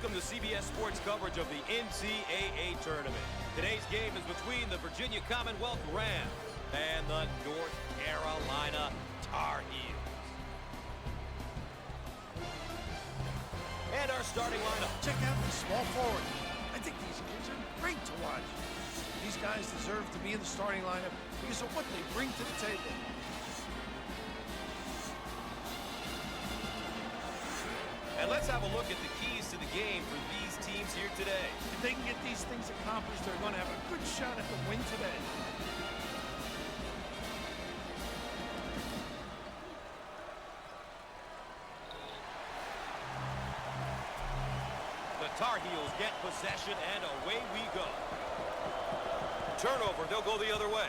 Welcome to CBS Sports coverage of the NCAA tournament. Today's game is between the Virginia Commonwealth Rams and the North Carolina Tar Heels. And our starting lineup. Check out the small forward. I think these kids are great to watch. These guys deserve to be in the starting lineup because of what they bring to the table. And let's have a look at the keys to the game for these teams here today. If they can get these things accomplished, they're going to have a good shot at the win today. The Tar Heels get possession, and away we go. Turnover, they'll go the other way.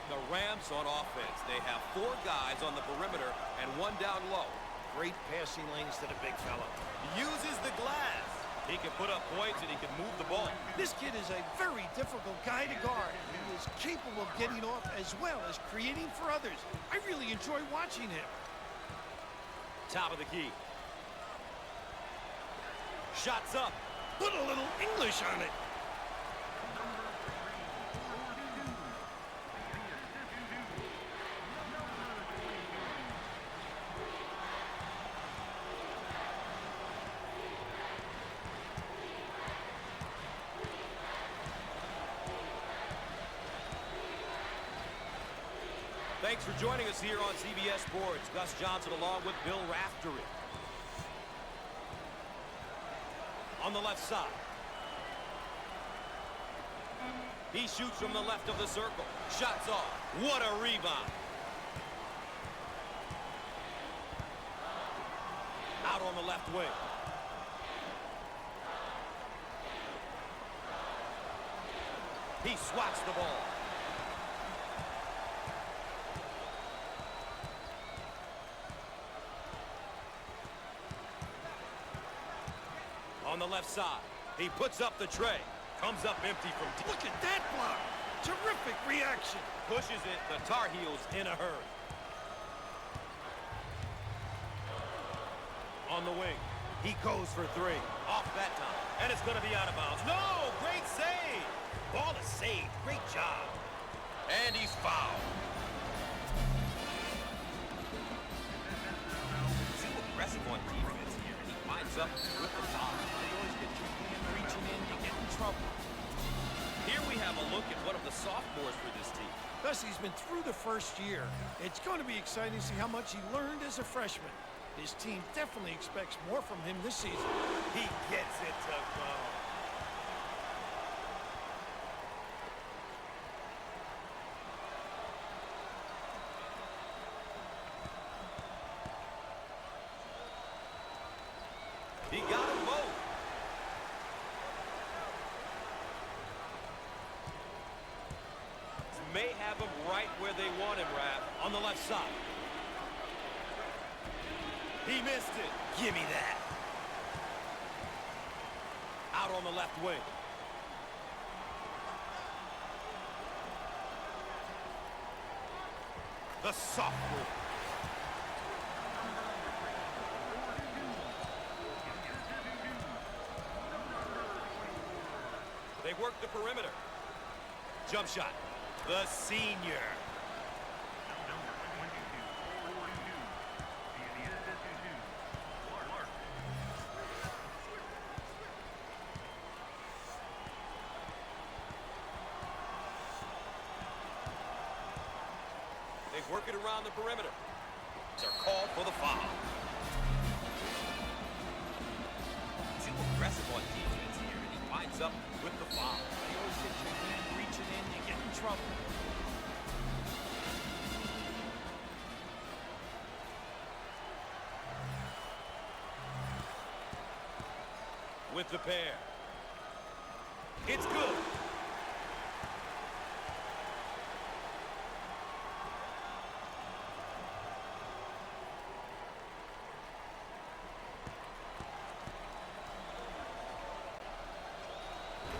The Rams on offense. They have 4 guys on the perimeter and 1 down low. Great passing lanes to the big fella. Uses the glass. He can put up points and he can move the ball. This kid is a very difficult guy to guard. He is capable of getting off as well as creating for others. I really enjoy watching him. Top of the key. Shots up. Put a little English on it. Thanks for joining us here on CBS Sports. Gus Johnson along with Bill Raftery. On the left side. He shoots from the left of the circle. Shots off. What a rebound. Out on the left wing. He swats the ball. On the left side, he puts up the tray. Comes up empty from deep. Look at that block. Terrific reaction. Pushes it. The Tar Heels in a hurry. On the wing, he goes for 3. Off that time, and it's going to be out of bounds. No, great save. Ball is saved. Great job. And he's fouled. Too aggressive on defense here, and he winds up with the foul. They always get your hand reaching in, you get in trouble. Here we have a look at one of the sophomores for this team. Gus, he's been through the first year. It's going to be exciting to see how much he learned as a freshman. His team definitely expects more from him this season. He gets it to go. He got them both. May have him right where they want him, Raph. On the left side. He missed it. Give me that. Out on the left wing. The sophomore. They work the perimeter. Jump shot. The senior. They work it around the perimeter. They're called for the foul. Too aggressive on defense here, and he winds up with the foul. You always get your hand reaching in, you get in trouble. With the pair. It's good.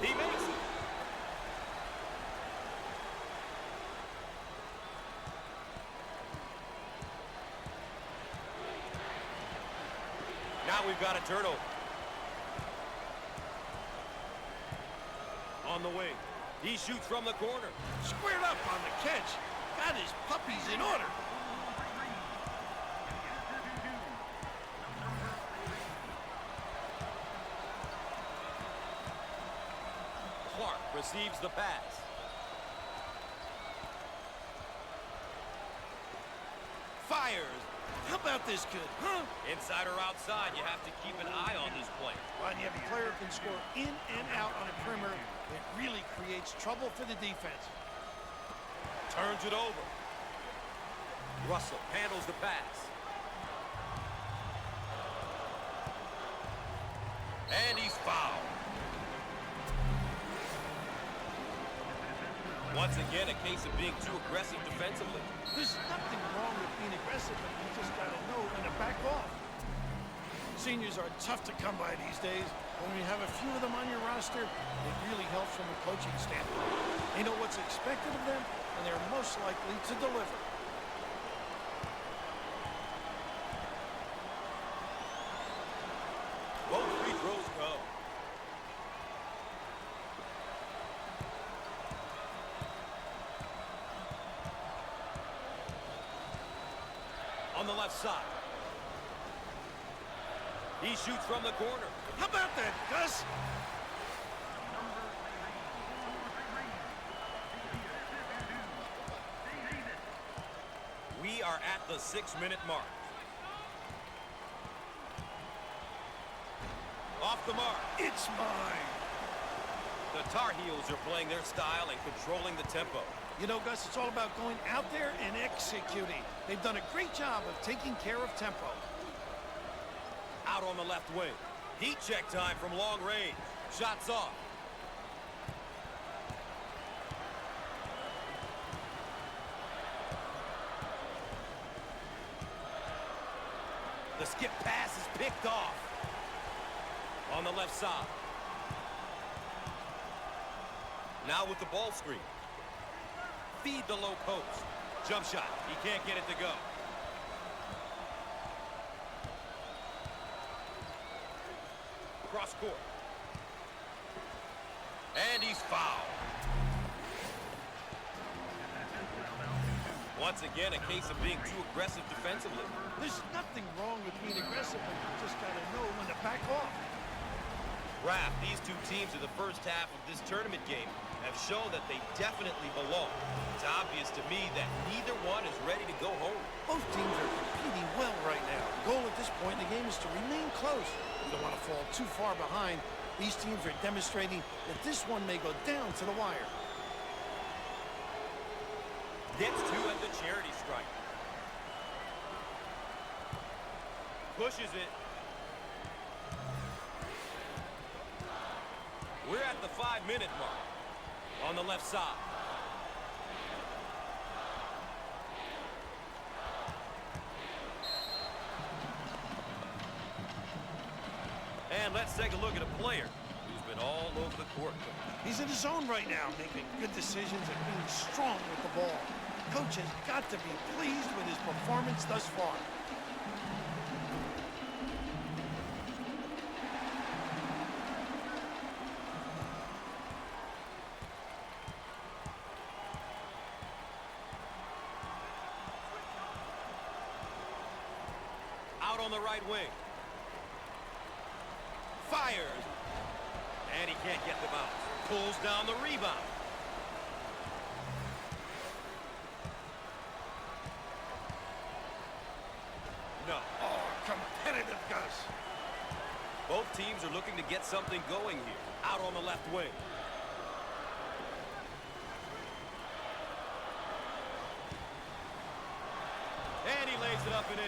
He makes it. Now we've got a turnover. On the wing. He shoots from the corner. Squared up on the catch. Got his puppies in order. Clark receives the pass. Fires. How about this kid, huh? Inside or outside, you have to keep an eye on this play. When you have a player who can score in and out on a perimeter, it really creates trouble for the defense. Turns it over. Russell handles the pass. And he's fouled. Once again, a case of being too aggressive defensively. There's nothing wrong with being aggressive, but you just got to know when to back off. Seniors are tough to come by these days. When you have a few of them on your roster, it really helps from a coaching standpoint. They know what's expected of them, and they're most likely to deliver. Both free throws go. On the left side. He shoots from the corner. How about that, Gus? We are at the 6-minute mark. Off the mark. It's mine. The Tar Heels are playing their style and controlling the tempo. You know, Gus, it's all about going out there and executing. They've done a great job of taking care of tempo. Out on the left wing. Heat check time from long range. Shots off. The skip pass is picked off. On the left side. Now with the ball screen. Feed the low post. Jump shot. He can't get it to go. Cross court. And he's fouled. Once again, a case of being too aggressive defensively. There's nothing wrong with being aggressive, but you just got to know when to back off. Raph, these two teams in the first half of this tournament game have shown that they definitely belong. It's obvious to me that neither one is ready to go home. Both teams are competing well right now. The goal at this point in the game is to remain close. You don't want to fall too far behind. These teams are demonstrating that this one may go down to the wire. Gets two at the charity stripe. Pushes it. We're at the 5-minute mark. On the left side. And let's take a look at a player who's been all over the court. He's in his zone right now, making good decisions and being strong with the ball. Coach has got to be pleased with his performance thus far. Out on the right wing. Fires. And he can't get the bounce. Pulls down the rebound. No. Oh, competitive, Gus. Both teams are looking to get something going here. Out on the left wing. And he lays it up and in.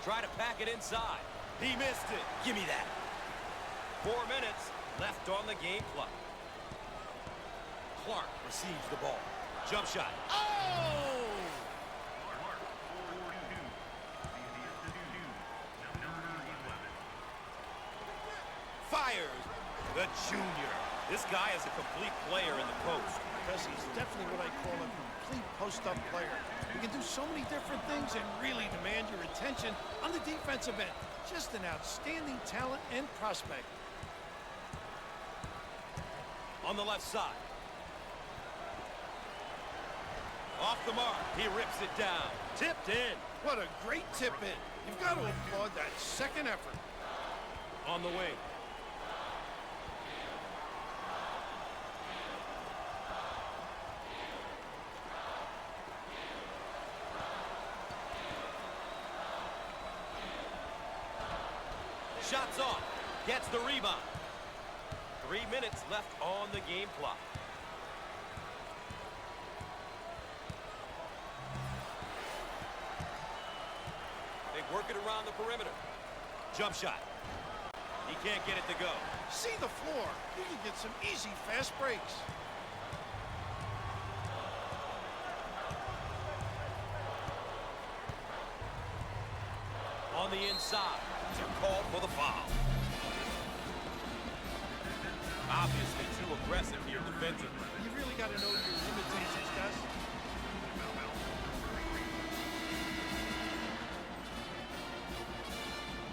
Try to pack it inside. He missed it. Give me that. 4 minutes left on the game clock. Clark receives the ball. Jump shot. Oh! Fires. The junior This guy is a complete player in the post. Because he's definitely what I call a complete post-up player. He can do so many different things and really demand your attention on the defensive end. Just an outstanding talent and prospect. On the left side. Off the mark. He rips it down. Tipped in. What a great tip in. You've got to applaud that second effort. On the wing. Shots off. Gets the rebound. 3 minutes left on the game clock. They work it around the perimeter. Jump shot. He can't get it to go. See the floor. You can get some easy fast breaks. On the inside. They're called for the foul. Obviously too aggressive here defensively. You really got to know your limitations, Gus.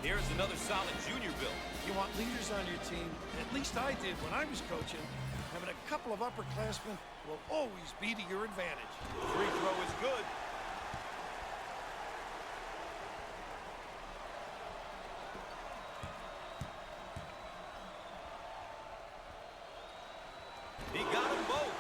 Here's another solid junior build. You want leaders on your team. At least I did when I was coaching. Having a couple of upperclassmen will always be to your advantage. Free throw is good. He got them both.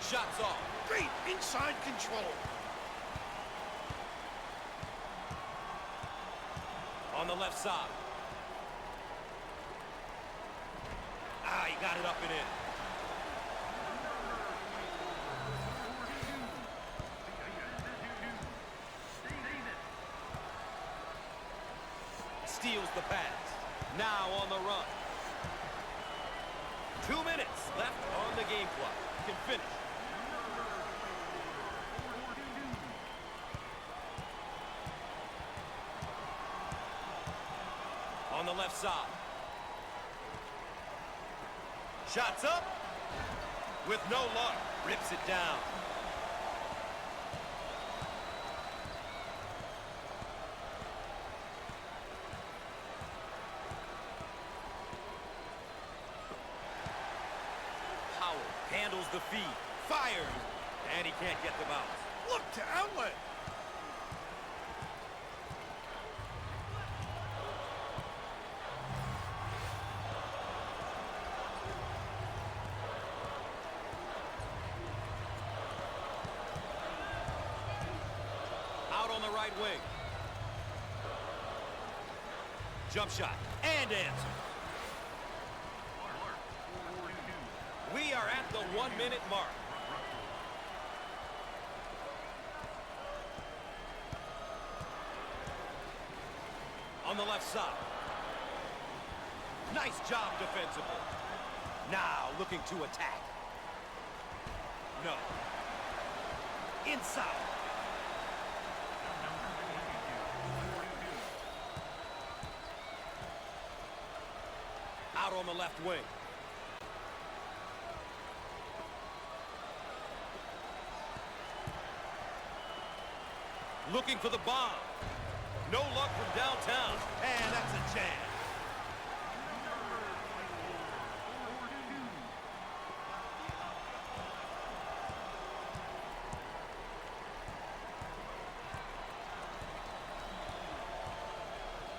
Shots off. Great inside control. On the left side. He got it up and in. Steals the pass. Now on the run. 2 minutes left on the game clock. Can finish. On the left side. Shots up. With no luck. Rips it down. Handles the feed. Fires. And he can't get the bounce. Look to outlet. Out on the right wing. Jump shot. And answer. We are at the 1 minute mark. On the left side. Nice job defensively. Now looking to attack. No. Inside. Out on the left wing. Looking for the bomb. No luck from downtown. And that's a jam.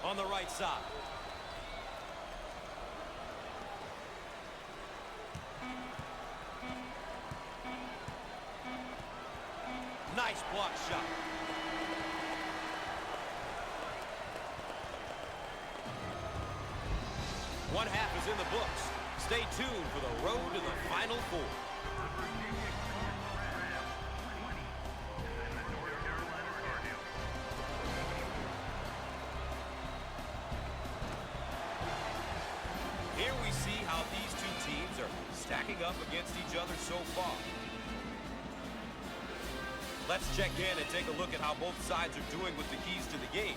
On the right side. Nice block shot. One half is in the books. Stay tuned for the road to the Final Four. Here we see see how these two teams are stacking up against each other so far. Let's check in and take a look at how both sides are doing with the keys to the game.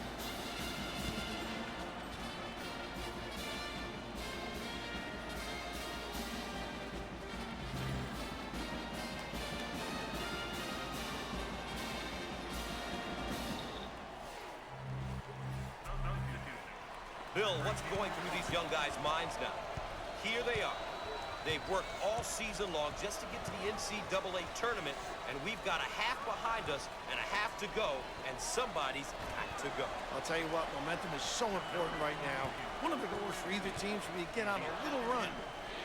Bill, what's going through these young guys' minds now? Here they are. They've worked all season long just to get to the NCAA tournament, and we've got a half behind us and a half to go, and somebody's got to go. I'll tell you what, momentum is so important right now. One of the goals for either team should be to get on a little run,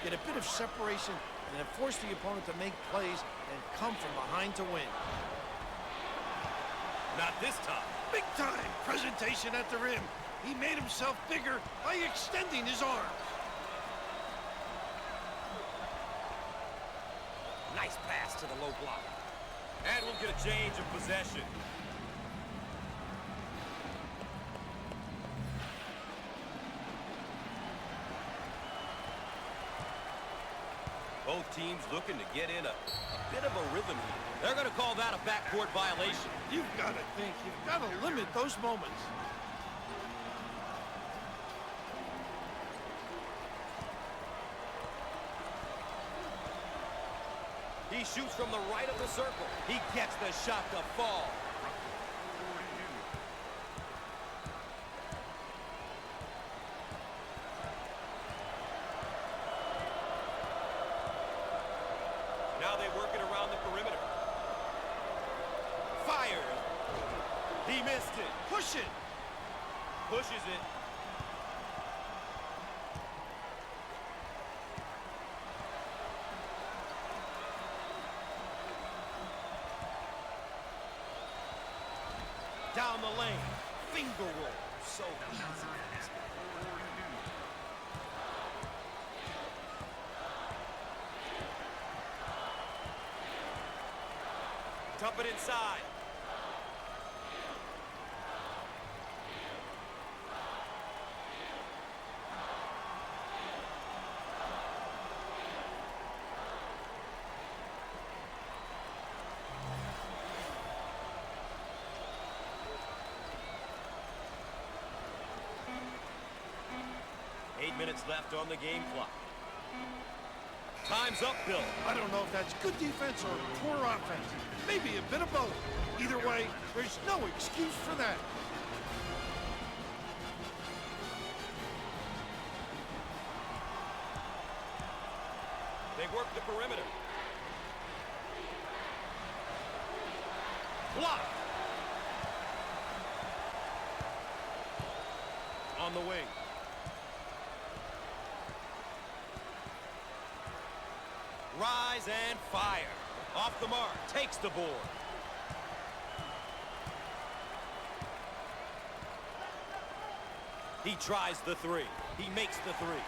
get a bit of separation, and then force the opponent to make plays and come from behind to win. Not this time. Big time presentation at the rim. He made himself bigger by extending his arms. Nice pass to the low block. And we'll get a change of possession. Both teams looking to get in a bit of a rhythm here. They're going to call that a backcourt violation. You've got to think. You've got to limit those moments. He shoots from the right of the circle. He gets the shot to fall. Now they work it around the perimeter. Fires. He missed it. Push it. Pushes it. Down the lane. Finger roll. So easy. Dump it inside. Minutes left on the game clock. Time's up, Bill. I don't know if that's good defense or poor offense. Maybe a bit of both. Either way, there's no excuse for that. They work the perimeter. Block. On the wing. Rise and fire. Off the mark. Takes the board. He tries the three. He makes the three.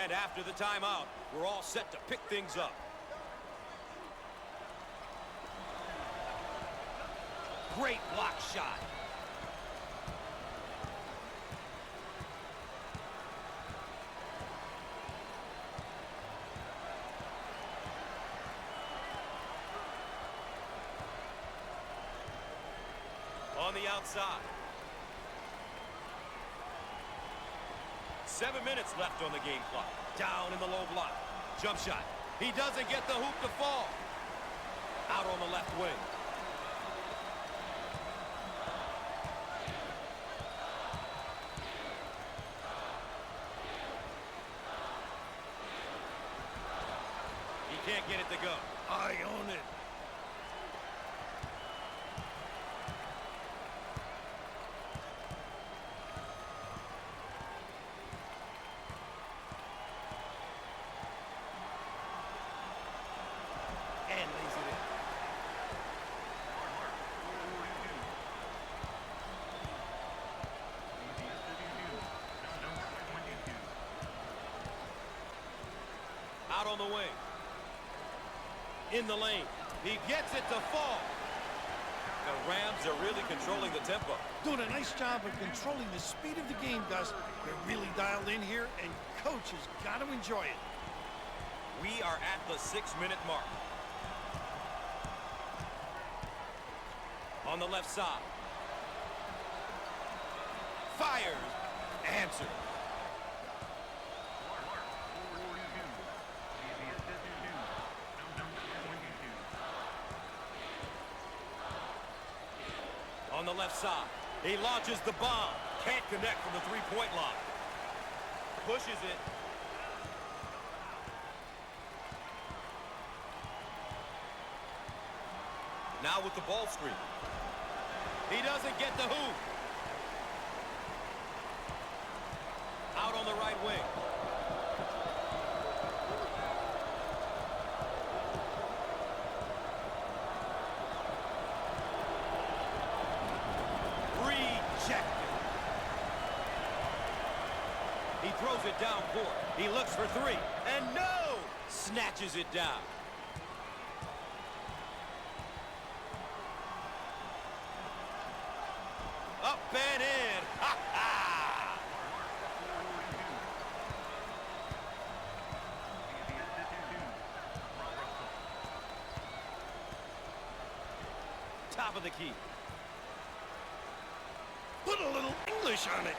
And after the timeout, we're all set to pick things up. Great block shot. On the outside. 7 minutes left on the game clock. Down in the low block. Jump shot. He doesn't get the hoop to fall. Out on the left wing. He can't get it to go. I own it. And lays it in. Out on the wing. In the lane. He gets it to fall. The Rams are really controlling the tempo. Doing a nice job of controlling the speed of the game, Gus. They're really dialed in here, and coach has got to enjoy it. We are at the 6-minute mark. On the left side. Fires. Answer. On the left side. He launches the bomb. Can't connect from the three-point line. Pushes it. Now with the ball screen. He doesn't get the hoop. Out on the right wing. Rejected. He throws it down court. He looks for three. And no! Snatches it down. Up and in. Ha ha! Top of the key. Put a little English on it.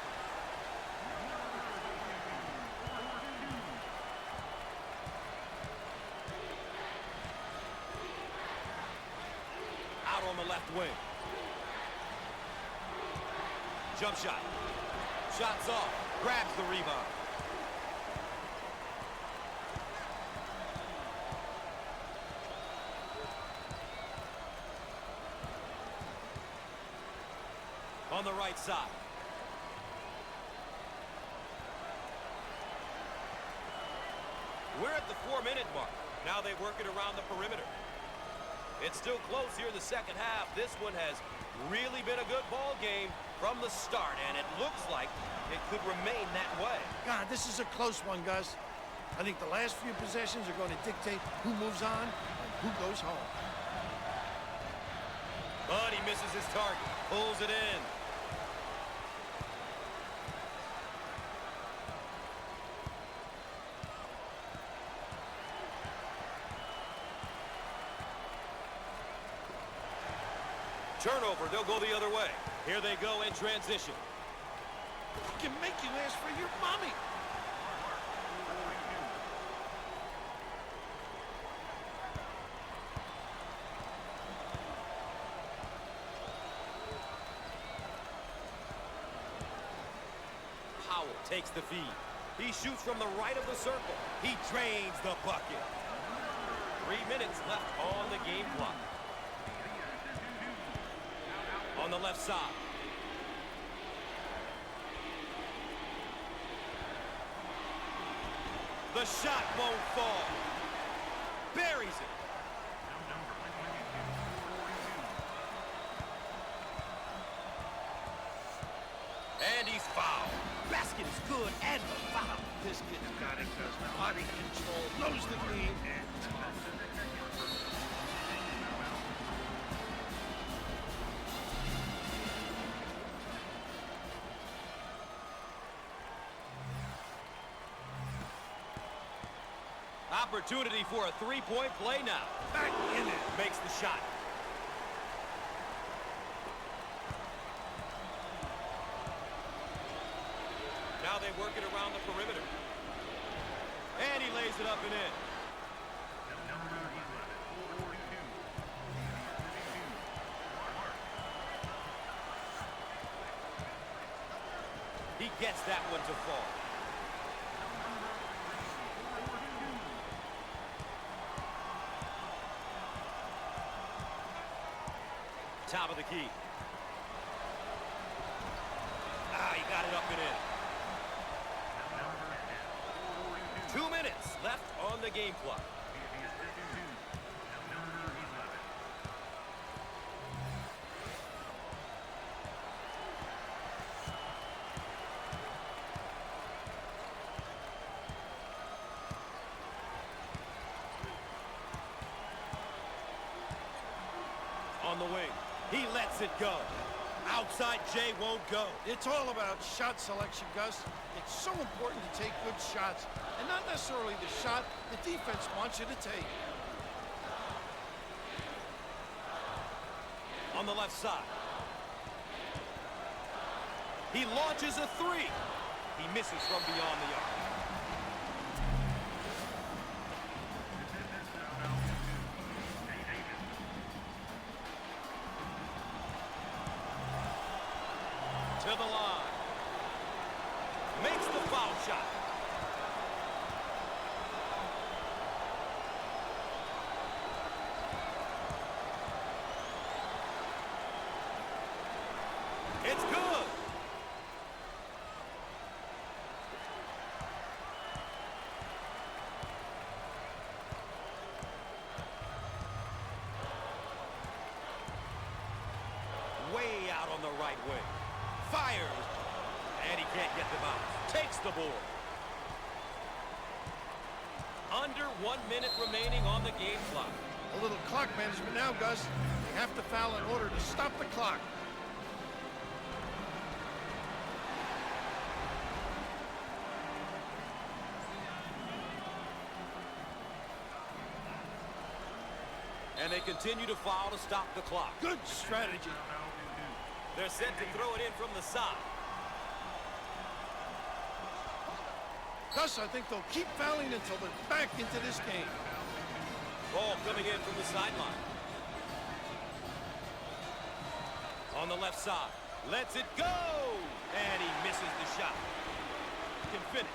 Out on the left wing. Jump shot. Shots off. Grabs the rebound. On the right side. We're at the 4-minute mark. Now they work it around the perimeter. It's still close here in the second half. This one has really been a good ball game from the start, and it looks like it could remain that way. God, this is a close one, Gus. I think the last few possessions are going to dictate who moves on and who goes home. But he misses his target. Pulls it in. Turnover, they'll go the other way. Here they go in transition. Can make you ask for your mommy. Powell takes the feed. He shoots from the right of the circle. He drains the bucket. 3 minutes left on the game clock. On the left side. The shot won't fall. Buries it. And he's fouled. Basket is good and the foul. This kid's got it, Gus. Body control, knows the game, and Opportunity for a three-point play now. back in it. Makes the shot. they work it around the perimeter. And he lays it up and in. He gets that one to fall. Top of the key. He got it up and in. 2 minutes left on the game clock. On the wing. He lets it go. Outside J won't go. It's all about shot selection, Gus. It's so important to take good shots, and not necessarily the shot the defense wants you to take. On the left side. He launches a three. He misses from beyond the arc. To the line. Makes the foul shot. It's good. Way out on the right wing. Fires, and he can't get the bounce. Takes the board. Under 1 minute remaining on the game clock. A little clock management now, Gus. They have to foul in order to stop the clock. And they continue to foul to stop the clock. Good strategy. They're set to throw it in from the side. Gus, I think they'll keep fouling until they're back into this game. Ball coming in from the sideline. On the left side. Lets it go! And he misses the shot. Can finish.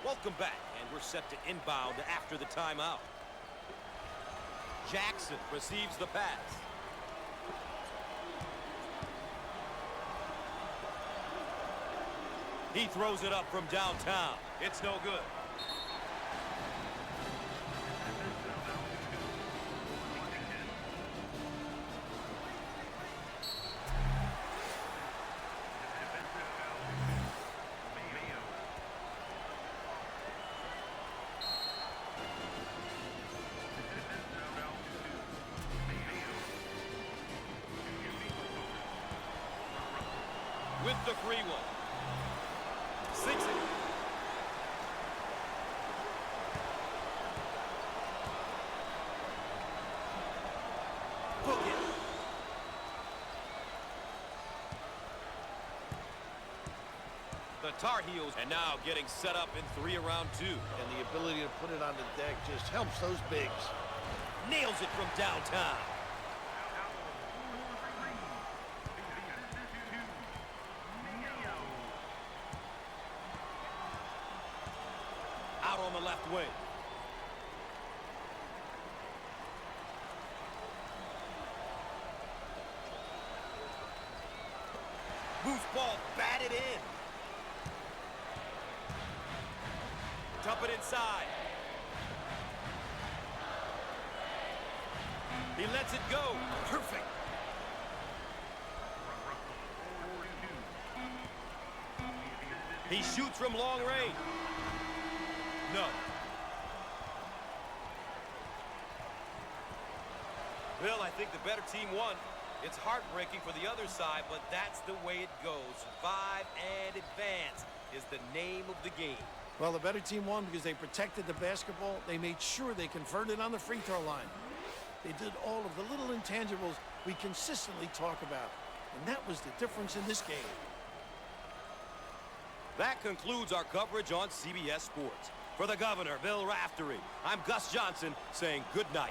Welcome back, and we're set to inbound after the timeout. Jackson receives the pass. He throws it up from downtown. It's no good. With the free one. Sinks it. Hook it. The Tar Heels and now getting set up in 3 around 2. And the ability to put it on the deck just helps those bigs. nails it from downtown. Out on the left wing. Loose ball batted in. Dump it inside. He lets it go. Perfect. He shoots from long range. No. Bill, I think the better team won. It's heartbreaking for the other side, but that's the way it goes. Survive and advance is the name of the game. Well, the better team won because they protected the basketball. They made sure they converted on the free throw line. They did all of the little intangibles we consistently talk about. And that was the difference in this game. That concludes our coverage on CBS Sports. For the Governor, Bill Raftery, I'm Gus Johnson saying good night.